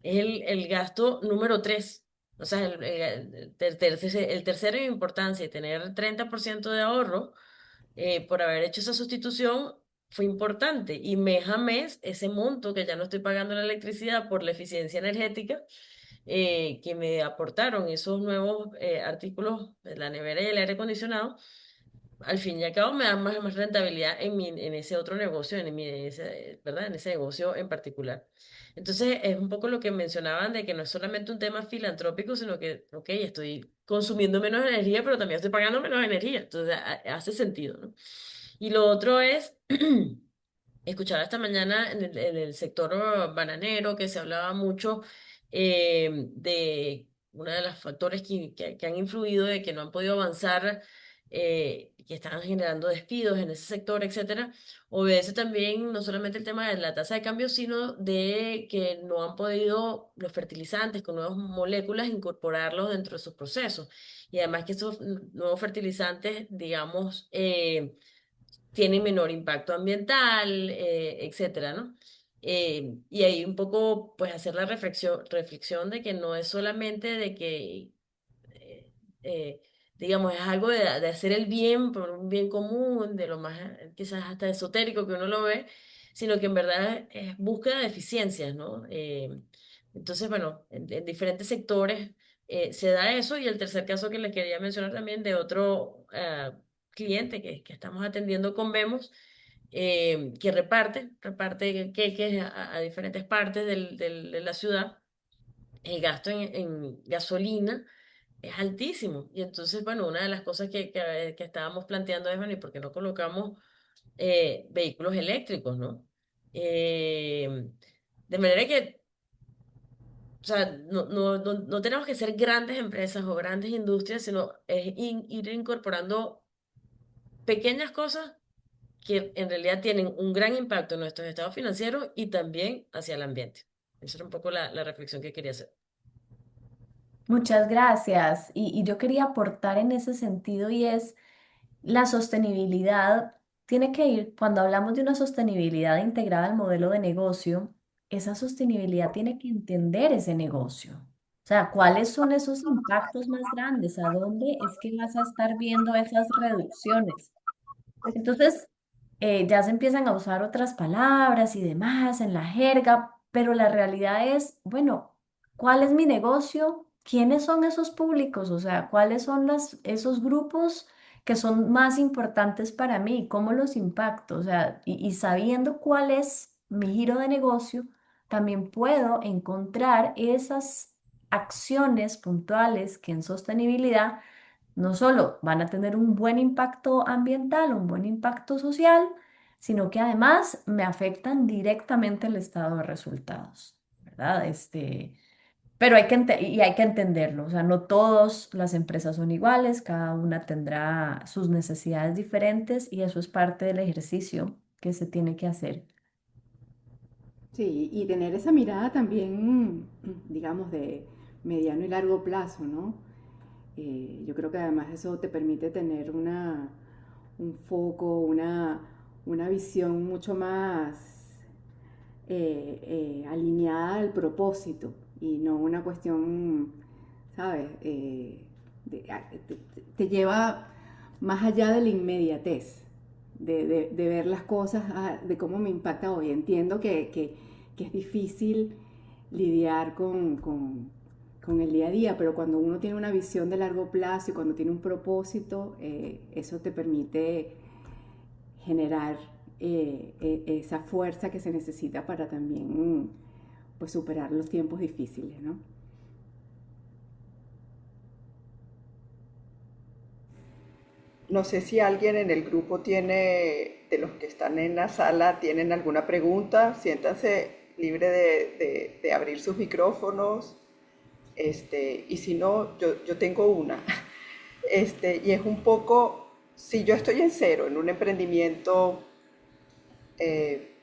es el gasto número 3. O sea, el tercero en importancia, y tener 30% de ahorro por haber hecho esa sustitución fue importante. Y mes a mes, ese monto que ya no estoy pagando la electricidad por la eficiencia energética, que me aportaron esos nuevos artículos de la nevera y el aire acondicionado, al fin y al cabo me dan más rentabilidad en ese otro negocio, ¿verdad? En ese negocio en particular. Entonces, es un poco lo que mencionaban de que no es solamente un tema filantrópico, sino que, ok, estoy consumiendo menos energía, pero también estoy pagando menos energía. Entonces, hace sentido, ¿no? Y lo otro es, escuchaba esta mañana en el sector bananero que se hablaba mucho de uno de los factores que han influido de que no han podido avanzar, que están generando despidos en ese sector, etcétera. Obedece también no solamente el tema de la tasa de cambio, sino de que no han podido los fertilizantes con nuevas moléculas incorporarlos dentro de sus procesos. Y además que esos nuevos fertilizantes, digamos, tienen menor impacto ambiental, etcétera, ¿no? Y ahí un poco, pues, hacer la reflexión de que no es solamente de que, eh, eh, digamos, es algo de hacer el bien por un bien común, de lo más quizás hasta esotérico que uno lo ve, sino que en verdad es búsqueda de eficiencias, ¿no? Entonces, bueno, en diferentes sectores se da eso. Y el tercer caso que les quería mencionar también de otro cliente que estamos atendiendo con Vemos, que reparte queques a diferentes partes de la ciudad. El gasto en gasolina es altísimo. Y entonces, bueno, una de las cosas que estábamos planteando es, bueno, ¿y por qué no colocamos vehículos eléctricos, ¿no? Eh, de manera que, o sea, no tenemos que ser grandes empresas o grandes industrias, sino es ir incorporando pequeñas cosas que en realidad tienen un gran impacto en nuestros estados financieros y también hacia el ambiente. Esa era un poco la reflexión que quería hacer. Muchas gracias. Y yo quería aportar en ese sentido y es la sostenibilidad tiene que ir, cuando hablamos de una sostenibilidad integrada al modelo de negocio, esa sostenibilidad tiene que entender ese negocio. O sea, ¿cuáles son esos impactos más grandes? ¿A dónde es que vas a estar viendo esas reducciones? Entonces, ya se empiezan a usar otras palabras y demás en la jerga, pero la realidad es, bueno, ¿cuál es mi negocio? ¿Quiénes son esos públicos? O sea, ¿cuáles son esos grupos que son más importantes para mí? ¿Cómo los impacto? O sea, y sabiendo cuál es mi giro de negocio, también puedo encontrar esas acciones puntuales que en sostenibilidad no solo van a tener un buen impacto ambiental, un buen impacto social, sino que además me afectan directamente el estado de resultados, ¿verdad? Pero hay que entenderlo, o sea, no todas las empresas son iguales, cada una tendrá sus necesidades diferentes y eso es parte del ejercicio que se tiene que hacer. Sí, y tener esa mirada también, digamos, de mediano y largo plazo, ¿no? Yo creo que además eso te permite tener un foco, una visión mucho más alineada al propósito y no una cuestión, ¿sabes? Te lleva más allá de la inmediatez, de ver las cosas, de cómo me impacta hoy. Entiendo que es difícil lidiar con el día a día, pero cuando uno tiene una visión de largo plazo y cuando tiene un propósito, eso te permite generar esa fuerza que se necesita para también pues, superar los tiempos difíciles, ¿no? No sé si alguien en el grupo tiene, de los que están en la sala, tienen alguna pregunta. Siéntanse libre de abrir sus micrófonos. Y si no, yo tengo una. Y es un poco, si yo estoy en cero en un emprendimiento eh,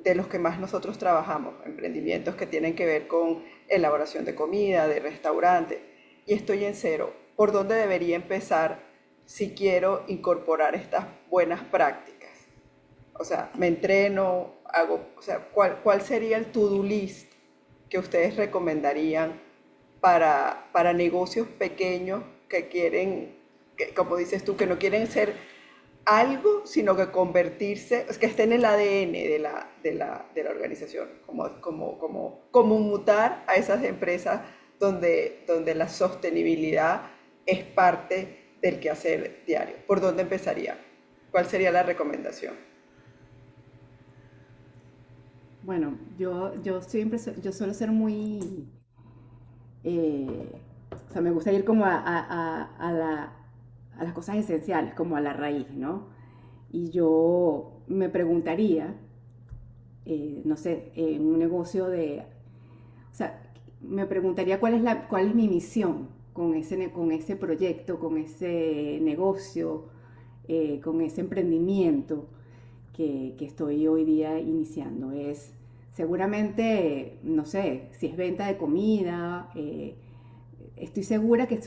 de los que más nosotros trabajamos, emprendimientos que tienen que ver con elaboración de comida, de restaurante, y estoy en cero, ¿por dónde debería empezar si quiero incorporar estas buenas prácticas? O sea, me entreno, hago, o sea, ¿cuál sería el to-do list que ustedes recomendarían para negocios pequeños que quieren, que, como dices tú, que no quieren ser algo, sino que convertirse, es que esté en el ADN de la organización, como mutar a esas empresas donde la sostenibilidad es parte del quehacer diario? ¿Por dónde empezaría? ¿Cuál sería la recomendación? Bueno, yo suelo ser muy, o sea, me gusta ir como a las cosas esenciales, como a la raíz, ¿no? Y yo me preguntaría, no sé, en un negocio o sea, me preguntaría cuál es mi misión con ese proyecto, con ese negocio, con ese emprendimiento que estoy hoy día iniciando. Es seguramente, no sé, si es venta de comida, estoy segura que,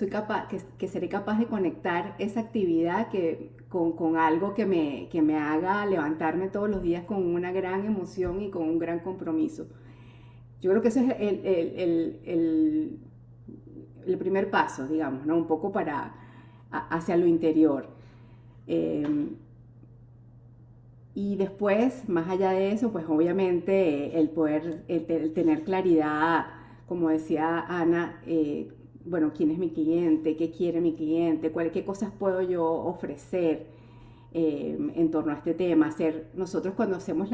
que seré capaz de conectar esa actividad con algo que me haga levantarme todos los días con una gran emoción y con un gran compromiso. Yo creo que ese es el primer paso, digamos, ¿no? Un poco hacia lo interior. Eh, y después, más allá de eso, pues obviamente el tener claridad, como decía Ana, bueno, quién es mi cliente, qué quiere mi cliente, qué cosas puedo yo ofrecer en torno a este tema. Nosotros cuando hacemos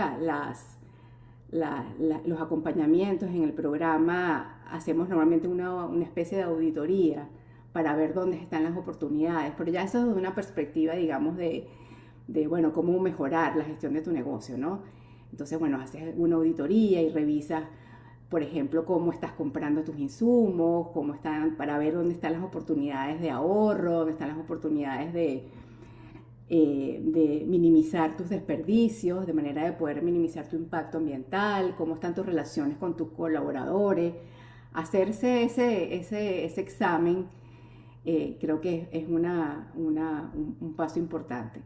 los acompañamientos en el programa, hacemos normalmente una especie de auditoría para ver dónde están las oportunidades, pero ya eso es de una perspectiva, digamos, bueno, cómo mejorar la gestión de tu negocio, ¿no? Entonces, bueno, haces una auditoría y revisas, por ejemplo, cómo estás comprando tus insumos, para ver dónde están las oportunidades de ahorro, dónde están las oportunidades de minimizar tus desperdicios, de manera de poder minimizar tu impacto ambiental, cómo están tus relaciones con tus colaboradores. Hacerse ese examen creo que es un paso importante.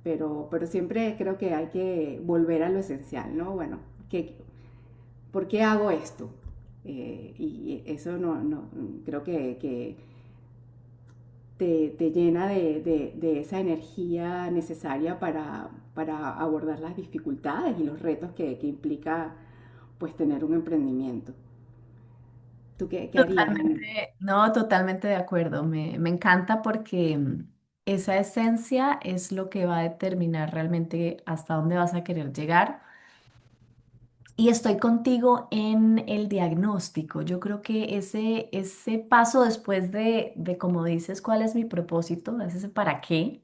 Pero siempre creo que hay que volver a lo esencial, ¿no? Bueno, ¿por qué hago esto? Y eso creo que te llena de esa energía necesaria para abordar las dificultades y los retos que implica pues tener un emprendimiento. ¿Tú qué harías? Totalmente, no, totalmente de acuerdo. Me encanta porque esa esencia es lo que va a determinar realmente hasta dónde vas a querer llegar. Y estoy contigo en el diagnóstico. Yo creo que ese paso después como dices, cuál es mi propósito, es ese para qué,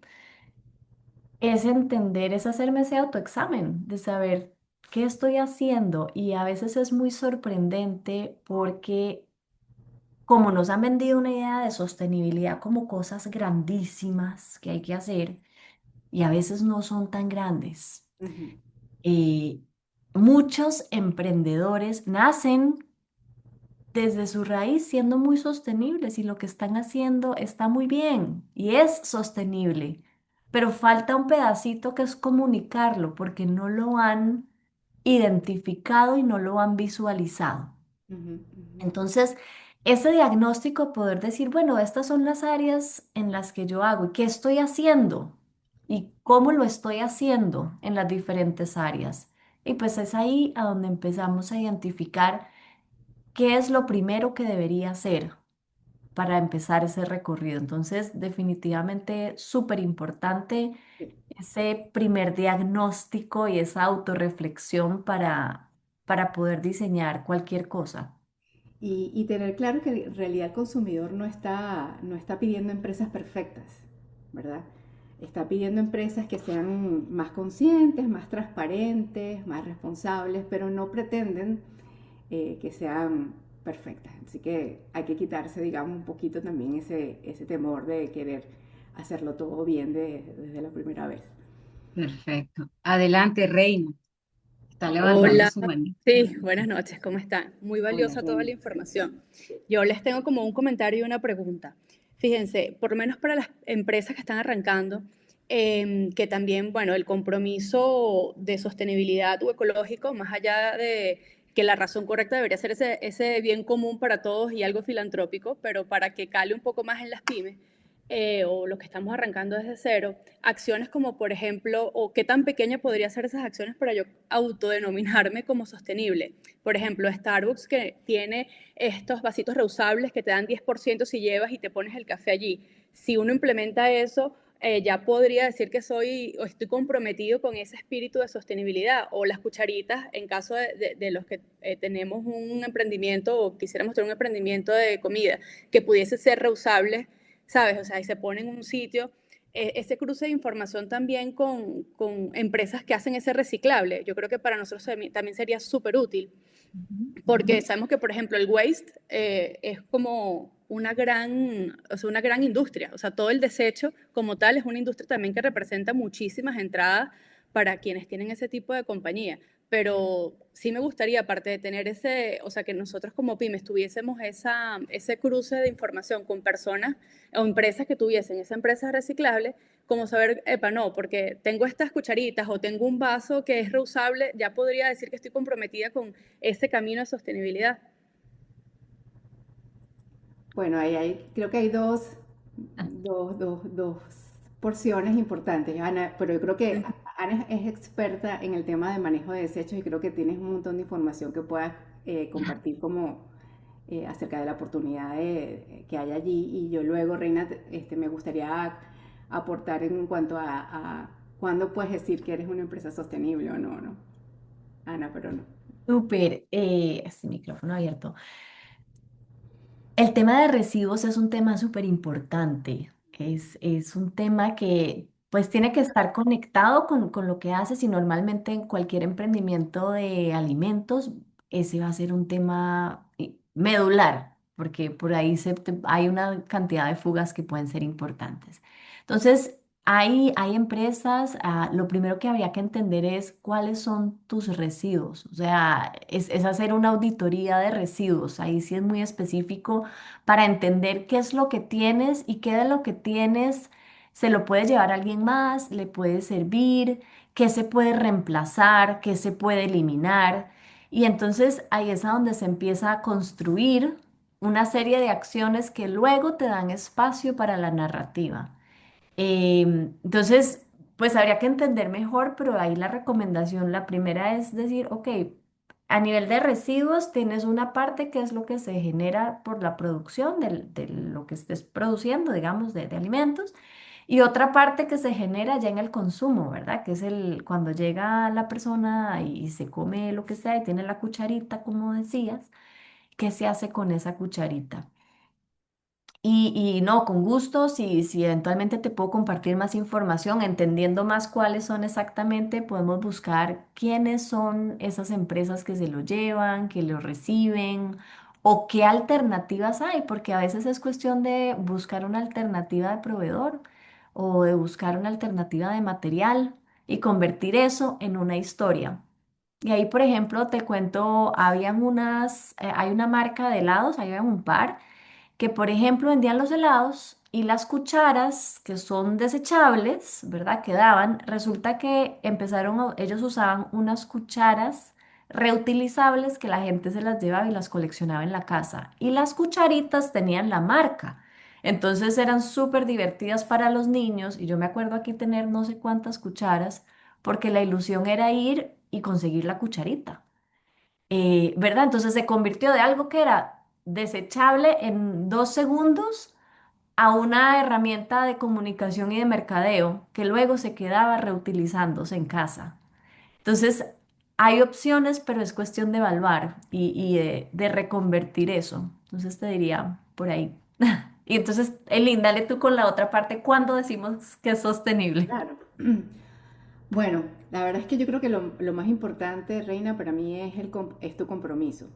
es entender, es hacerme ese autoexamen, de saber qué estoy haciendo. Y a veces es muy sorprendente porque como nos han vendido una idea de sostenibilidad como cosas grandísimas que hay que hacer, y a veces no son tan grandes. Ujú, Eh, Muchos emprendedores nacen desde su raíz siendo muy sostenibles y lo que están haciendo está muy bien y es sostenible, pero falta un pedacito que es comunicarlo porque no lo han identificado y no lo han visualizado. ujú, ujú. Entonces, ese diagnóstico, poder decir, bueno, estas son las áreas en las que yo hago y qué estoy haciendo y cómo lo estoy haciendo en las diferentes áreas. Y pues es ahí a donde empezamos a identificar qué es lo primero que debería hacer para empezar ese recorrido. Entonces, definitivamente súper importante Sí. ese primer diagnóstico y esa autorreflexión para poder diseñar cualquier cosa. Y tener claro que en realidad el consumidor no está pidiendo empresas perfectas, ¿verdad? Está pidiendo empresas que sean más conscientes, más transparentes, más responsables, pero no pretenden que sean perfectas. Así que hay que quitarse, digamos, un poquito también ese temor de querer hacerlo todo bien desde la primera vez. Perfecto. Adelante, Reina. Está levantando Hola, su mano. sí, buenas noches, ¿cómo están? Muy Hola, valiosa toda la Reina. información. Yo les tengo como un comentario y una pregunta. Fíjense, por lo menos para las empresas que están arrancando, que también, bueno, el compromiso de sostenibilidad o ecológico, más allá de que la razón correcta debería ser ese bien común para todos y algo filantrópico, pero para que cale un poco más en las pymes, o los que estamos arrancando desde cero, acciones como por ejemplo, o qué tan pequeña podría ser esas acciones para yo autodenominarme como sostenible. Por ejemplo, Starbucks que tiene estos vasitos reusables que te dan 10% si llevas y te pones el café allí. Si uno implementa eso, ya podría decir que soy o estoy comprometido con ese espíritu de sostenibilidad. O las cucharitas, en caso de los que tenemos un emprendimiento o quisiéramos tener un emprendimiento de comida que pudiese ser reusable, ¿sabes? O sea, y se pone en un sitio, ese cruce de información también con empresas que hacen ese reciclable, yo creo que para nosotros también sería súper útil, porque sabemos que, por ejemplo, el waste es como una gran industria, o sea, todo el desecho como tal es una industria también que representa muchísimas entradas para quienes tienen ese tipo de compañía. Pero sí me gustaría, aparte de tener ese, o sea, que nosotros como pymes tuviésemos ese cruce de información con personas o empresas que tuviesen esa empresa reciclable, como saber, epa, no, porque tengo estas cucharitas o tengo un vaso que es reusable, ya podría decir que estoy comprometida con ese camino de sostenibilidad. Bueno, creo que hay dos porciones importantes, Ana, pero yo creo que Ana es experta en el tema de manejo de desechos y creo que tienes un montón de información que puedas compartir como acerca de la oportunidad que hay allí. Y yo luego, Reina, me gustaría aportar en cuanto a cuándo puedes decir que eres una empresa sostenible o no, ¿no? Ana, pero no. Súper, este micrófono abierto. El tema de residuos es un tema súper importante. Es un tema que pues tiene que estar conectado con lo que haces y normalmente en cualquier emprendimiento de alimentos ese va a ser un tema medular porque por ahí hay una cantidad de fugas que pueden ser importantes. Entonces, hay empresas, lo primero que habría que entender es cuáles son tus residuos, o sea, es hacer una auditoría de residuos, ahí sí es muy específico para entender qué es lo que tienes y qué de lo que tienes se lo puede llevar a alguien más, le puede servir, qué se puede reemplazar, qué se puede eliminar. Y entonces ahí es a donde se empieza a construir una serie de acciones que luego te dan espacio para la narrativa. Entonces, pues habría que entender mejor, pero ahí la recomendación, la primera es decir, ok, a nivel de residuos tienes una parte que es lo que se genera por la producción de lo que estés produciendo, digamos, de alimentos, y otra parte que se genera ya en el consumo, ¿verdad? Que es cuando llega la persona y se come lo que sea y tiene la cucharita, como decías, ¿qué se hace con esa cucharita? Y no, con gusto, si eventualmente te puedo compartir más información, entendiendo más cuáles son exactamente, podemos buscar quiénes son esas empresas que se lo llevan, que lo reciben, o qué alternativas hay, porque a veces es cuestión de buscar una alternativa de proveedor o de buscar una alternativa de material y convertir eso en una historia. Y ahí, por ejemplo, te cuento, hay una marca de helados, había un par que por ejemplo vendían los helados y las cucharas que son desechables, ¿verdad? Que daban, resulta que ellos usaban unas cucharas reutilizables que la gente se las llevaba y las coleccionaba en la casa. Y las cucharitas tenían la marca. Entonces eran súper divertidas para los niños y yo me acuerdo aquí tener no sé cuántas cucharas porque la ilusión era ir y conseguir la cucharita. ¿Verdad? Entonces se convirtió de algo que era desechable en 2 segundos a una herramienta de comunicación y de mercadeo que luego se quedaba reutilizándose en casa. Entonces, hay opciones, pero es cuestión de evaluar y de reconvertir eso. Entonces, te diría por ahí. Y entonces, Elin, dale tú con la otra parte. ¿Cuándo decimos que es sostenible? Claro. Bueno, la verdad es que yo creo que lo más importante, Reina, para mí es tu compromiso.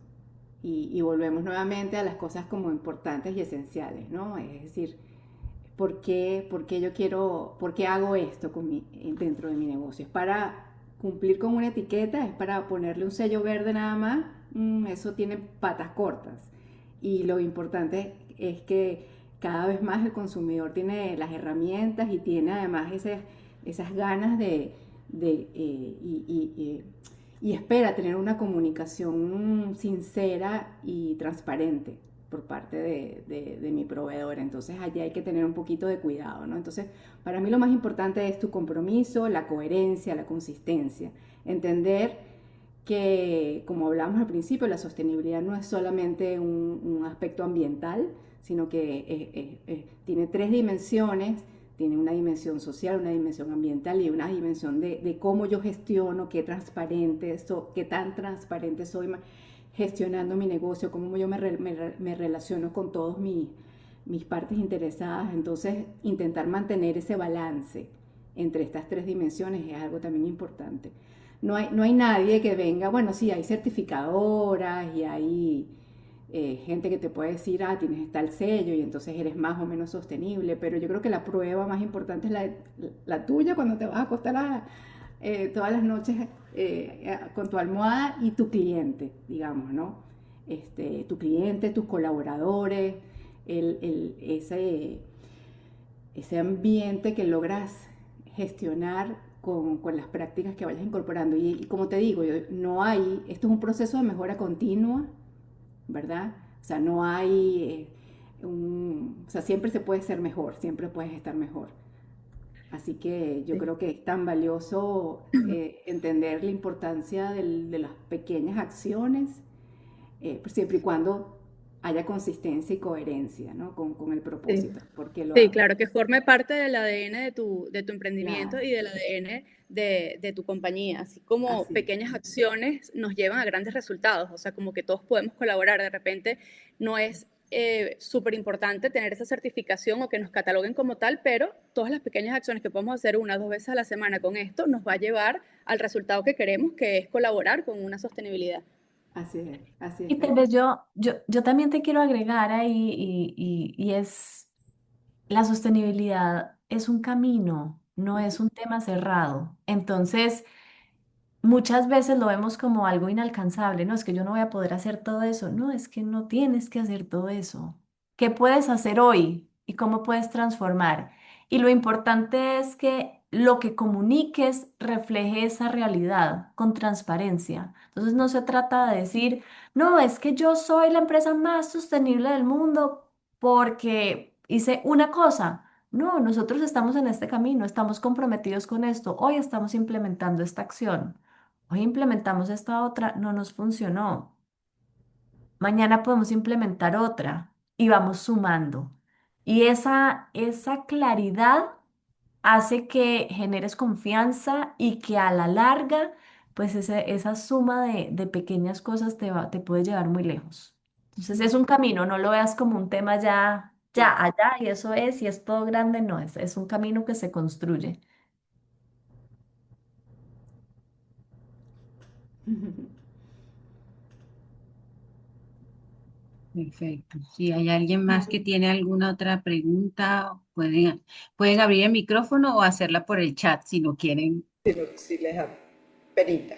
Y volvemos nuevamente a las cosas como importantes y esenciales, ¿no? Es decir, por qué hago esto dentro de mi negocio? ¿Es para cumplir con una etiqueta? ¿Es para ponerle un sello verde nada más? Eso tiene patas cortas. Y lo importante es que cada vez más el consumidor tiene las herramientas y tiene además esas ganas y espera tener una comunicación sincera y transparente por parte de mi proveedor. Entonces allí hay que tener un poquito de cuidado, ¿no? Entonces, para mí lo más importante es tu compromiso, la coherencia, la consistencia. Entender que, como hablamos al principio, la sostenibilidad no es solamente un aspecto ambiental, sino que tiene tres dimensiones. Tiene una dimensión social, una dimensión ambiental y una dimensión de cómo yo gestiono, qué tan transparente soy gestionando mi negocio, cómo yo me relaciono con todos mis partes interesadas. Entonces, intentar mantener ese balance entre estas tres dimensiones es algo también importante. No hay nadie que venga, bueno, sí, hay certificadoras y hay gente que te puede decir, ah, tienes tal sello y entonces eres más o menos sostenible, pero yo creo que la prueba más importante es la tuya cuando te vas a acostar todas las noches con tu almohada y tu cliente, digamos, ¿no? Tu cliente, tus colaboradores, el, el, ese, ese ambiente que logras gestionar con las prácticas que vayas incorporando. Y como te digo, esto es un proceso de mejora continua, ¿verdad? O sea, no hay, o sea, siempre se puede ser mejor, siempre puedes estar mejor. Así que yo Sí. creo que es tan valioso entender la importancia de las pequeñas acciones, pues siempre y cuando haya consistencia y coherencia, ¿no? Con el Sí. propósito, porque lo Sí, hago. claro, que forme parte del ADN de tu emprendimiento Claro, y del ADN de tu compañía, así como así es. pequeñas acciones nos llevan a grandes resultados, o sea, como que todos podemos colaborar, de repente no es súper importante tener esa certificación o que nos cataloguen como tal, pero todas las pequeñas acciones que podemos hacer una o dos veces a la semana con esto nos va a llevar al resultado que queremos, que es colaborar con una sostenibilidad. Así es, Y tal Reina. vez yo también te quiero agregar ahí y es la sostenibilidad es un camino, no es un tema cerrado. Entonces, muchas veces lo vemos como algo inalcanzable, no es que yo no voy a poder hacer todo eso, no, es que no tienes que hacer todo eso. ¿Qué puedes hacer hoy y cómo puedes transformar? Y lo importante es que lo que comuniques refleje esa realidad con transparencia. Entonces no se trata de decir, no, es que yo soy la empresa más sostenible del mundo porque hice una cosa. No, nosotros estamos en este camino, estamos comprometidos con esto, hoy estamos implementando esta acción. Hoy implementamos esta otra, no nos funcionó. Mañana podemos implementar otra y vamos sumando. Y esa claridad hace que generes confianza y que a la larga, pues esa suma de pequeñas cosas te puede llevar muy lejos. Entonces es un camino, no lo veas como un tema ya Sí. allá y eso es, y es todo grande, no, es un camino que se construye. Perfecto. Si hay alguien más que tiene alguna otra pregunta, pueden abrir el micrófono o hacerla por el chat si no quieren. Si les da penita.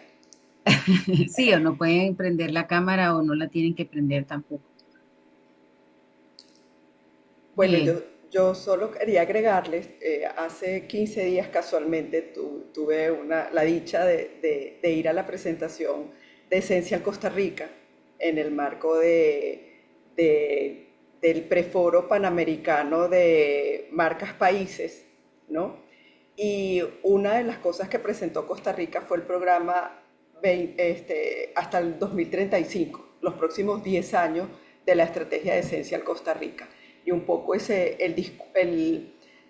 Sí, o no pueden prender la cámara o no la tienen que prender tampoco. Bueno, Bien. yo solo quería agregarles, hace 15 días casualmente tuve la dicha de ir a la presentación de Essential Costa Rica en el marco de- del preforo panamericano de marcas países, ¿no? Y una de las cosas que presentó Costa Rica fue el programa hasta el 2035, los próximos 10 años de la estrategia de Essential Costa Rica. Y un poco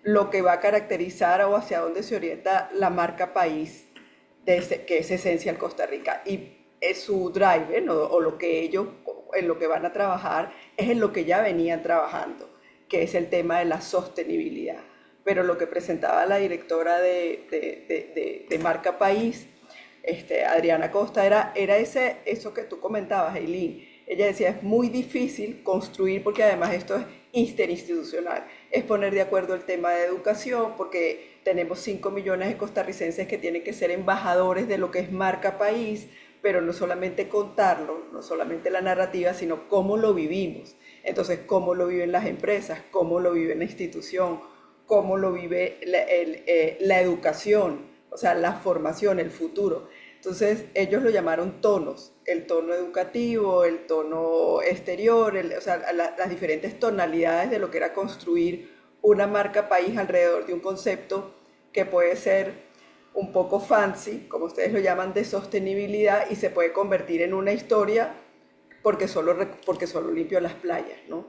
lo que va a caracterizar o hacia dónde se orienta la marca país que es Essential Costa Rica. Y es su drive, ¿no? O lo que ellos, en lo que van a trabajar, es en lo que ya venían trabajando, que es el tema de la sostenibilidad. Pero lo que presentaba la directora de Marca País, Adriana Costa, era eso que tú comentabas, Eileen. Ella decía, es muy difícil construir, porque además esto es interinstitucional, es poner de acuerdo el tema de educación, porque tenemos 5 millones de costarricenses que tienen que ser embajadores de lo que es marca país, pero no solamente contarlo, no solamente la narrativa, sino cómo lo vivimos. Entonces, cómo lo viven las empresas, cómo lo vive la institución, cómo lo vive la educación, o sea, la formación, el futuro. Entonces ellos lo llamaron tonos, el tono educativo, el tono exterior, o sea, las diferentes tonalidades de lo que era construir una marca país alrededor de un concepto que puede ser un poco fancy, como ustedes lo llaman, de sostenibilidad, y se puede convertir en una historia porque solo limpio las playas, ¿no?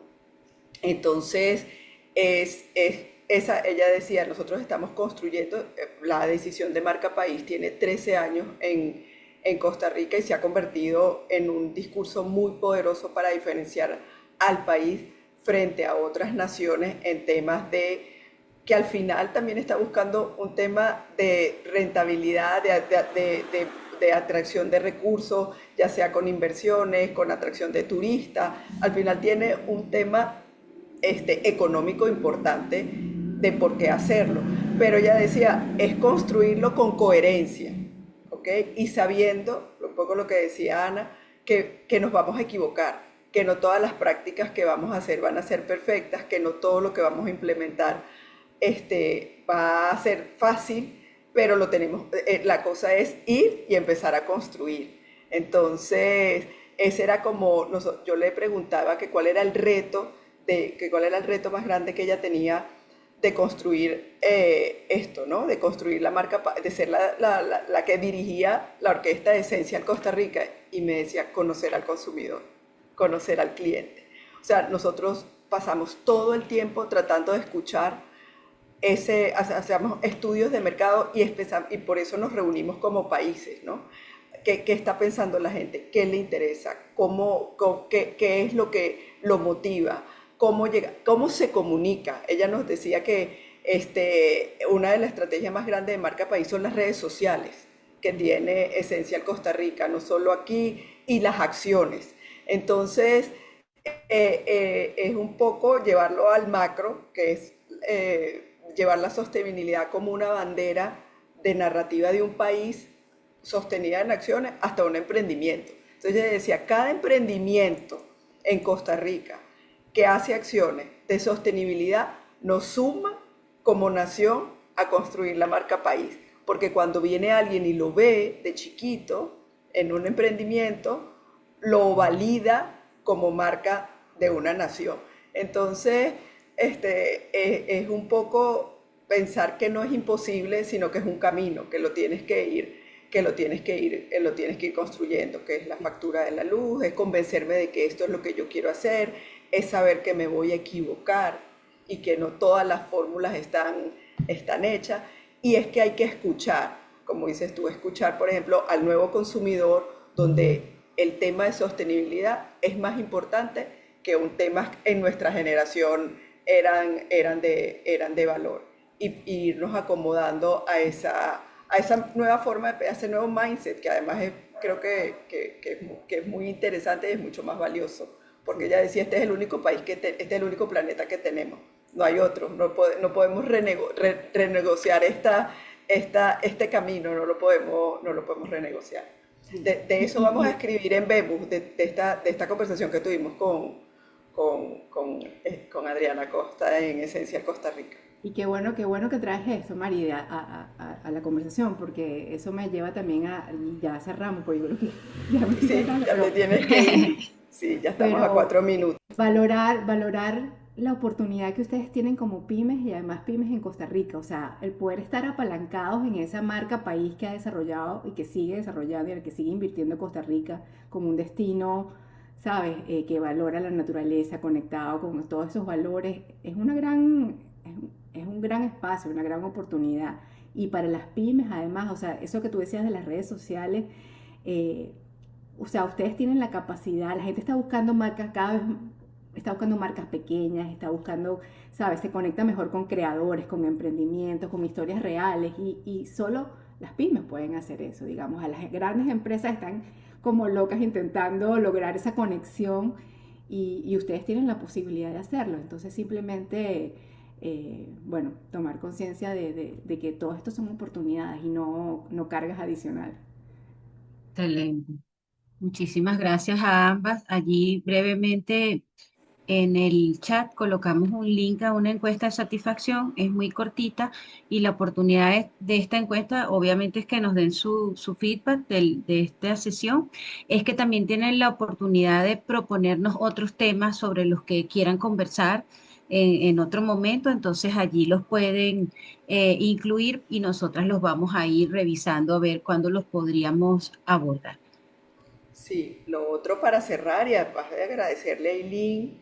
Entonces, ella decía, nosotros estamos construyendo, la decisión de marca país tiene 13 años en Costa Rica y se ha convertido en un discurso muy poderoso para diferenciar al país frente a otras naciones en temas que al final también está buscando un tema de rentabilidad, de atracción de recursos, ya sea con inversiones, con atracción de turistas. Al final tiene un tema económico importante de por qué hacerlo. Pero ella decía, es construirlo con coherencia, ¿ok? Y sabiendo, un poco lo que decía Ana, que nos vamos a equivocar, que no todas las prácticas que vamos a hacer van a ser perfectas, que no todo lo que vamos a implementar va a ser fácil, pero la cosa es ir y empezar a construir. Entonces, ese era como, yo le preguntaba que cuál era el reto, que cuál era el reto más grande que ella tenía de construir esto, ¿no? De construir la marca, de ser la que dirigía la orquesta de Esencia en Costa Rica, y me decía conocer al consumidor, conocer al cliente. O sea, nosotros pasamos todo el tiempo tratando de escuchar hacemos estudios de mercado y por eso nos reunimos como países, ¿no? ¿Qué está pensando la gente? ¿Qué le interesa? ¿Qué es lo que lo motiva? ¿Cómo se comunica? Ella nos decía que una de las estrategias más grandes de marca país son las redes sociales que tiene Esencial Costa Rica, no solo aquí, y las acciones. Entonces, es un poco llevarlo al macro, que es llevar la sostenibilidad como una bandera de narrativa de un país sostenida en acciones hasta un emprendimiento. Entonces ella decía, cada emprendimiento en Costa Rica que hace acciones de sostenibilidad nos suma como nación a construir la marca país. Porque cuando viene alguien y lo ve de chiquito en un emprendimiento, lo valida como marca de una nación. Entonces, es un poco pensar que no es imposible, sino que es un camino, que lo tienes que ir, lo tienes que ir construyendo, que es la factura de la luz, es convencerme de que esto es lo que yo quiero hacer, es saber que me voy a equivocar y que no todas las fórmulas están hechas, y es que hay que escuchar, como dices tú, escuchar, por ejemplo, al nuevo consumidor, donde el tema de sostenibilidad es más importante que un tema en nuestra generación eran de valor. Y irnos acomodando a esa nueva forma, a ese nuevo mindset, que además creo que es muy interesante y es mucho más valioso porque sí. ella decía, este es el único país este es el único planeta que tenemos, no hay otro, no podemos renegociar este camino, no lo podemos renegociar. Sí. De Y, eso vamos y- a y- escribir en Vemos, de esta conversación que tuvimos con Adriana Costa en Esencial Costa Rica. y qué bueno que traes eso, María, a la conversación, porque eso me lleva también ya cerramos, pues yo creo que ya me estoy Sí, cortando, ya te tienes que ir. Sí, ya estamos a pero 4 minutos. valorar la oportunidad que ustedes tienen como pymes y además pymes en Costa Rica, o sea, el poder estar apalancados en esa marca país que ha desarrollado y que sigue desarrollando y en el que sigue invirtiendo Costa Rica como un destino, ¿sabes? Que valora la naturaleza, conectado con todos esos valores, es un gran espacio, una gran oportunidad. Y para las pymes, además, o sea, eso que tú decías de las redes sociales, eh, o sea, ustedes tienen la capacidad, la gente está buscando marcas cada vez, está buscando marcas pequeñas, está buscando, ¿sabes? Se conecta mejor con creadores, con emprendimientos, con historias reales y solo las pymes pueden hacer eso, digamos. A las grandes empresas están como locas intentando lograr esa conexión y ustedes tienen la posibilidad de hacerlo. Entonces simplemente, bueno, tomar conciencia de que todo esto son oportunidades y no cargas adicionales. Excelente. Muchísimas gracias a ambas. Allí brevemente en el chat colocamos un link a una encuesta de satisfacción, es muy cortita y la oportunidad de esta encuesta obviamente es que nos den su feedback de esta sesión, es que también tienen la oportunidad de proponernos otros temas sobre los que quieran conversar en otro momento, entonces allí los pueden incluir y nosotras los vamos a ir revisando a ver cuándo los podríamos abordar. Sí, lo otro para cerrar y además de agradecerle a Eileen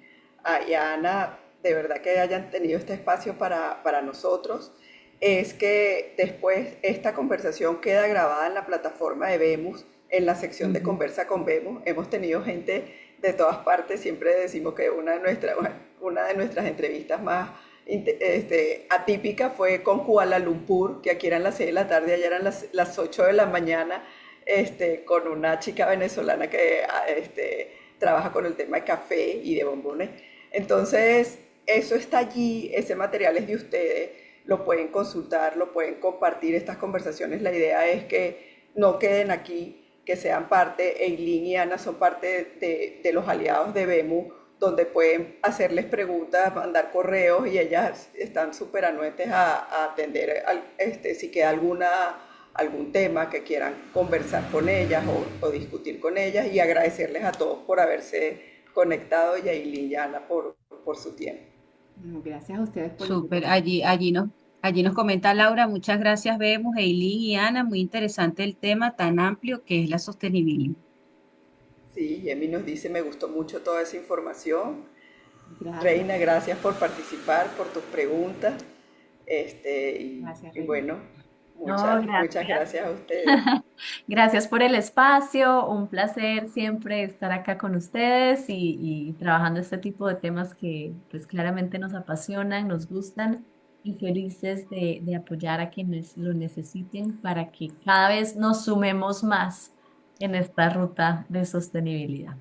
y a Ana, de verdad que hayan tenido este espacio para nosotros, es que después esta conversación queda grabada en la plataforma de Vemos, en la sección de Ujú. Conversa con Vemos. Hemos tenido gente de todas partes, siempre decimos que una de nuestras entrevistas más atípicas fue con Kuala Lumpur, que aquí eran las 6 de la tarde, allá eran las 8 de la mañana, con una chica venezolana que trabaja con el tema de café y de bombones. Entonces, eso está allí, ese material es de ustedes, lo pueden consultar, lo pueden compartir estas conversaciones. La idea es que no queden aquí, que sean parte, Eileen y Ana son parte de los aliados de BEMU, donde pueden hacerles preguntas, mandar correos y ellas están súper anuentes a atender si queda algún tema que quieran conversar con ellas o discutir con ellas y agradecerles a todos por haberse conectado y a Eileen y Ana por su tiempo. Bueno, gracias a ustedes por la Súper, invitación. allí nos comenta Laura, muchas gracias, vemos, Eileen y Ana, muy interesante el tema tan amplio que es la sostenibilidad. Sí, Yemi nos dice, me gustó mucho toda esa información. Gracias, Reina, gracias por participar, por tus preguntas. gracias, Y Reina. bueno, No, muchas gracias. gracias a ustedes. Gracias por el espacio, un placer siempre estar acá con ustedes y trabajando este tipo de temas que pues claramente nos apasionan, nos gustan y felices de apoyar a quienes lo necesiten para que cada vez nos sumemos más en esta ruta de sostenibilidad.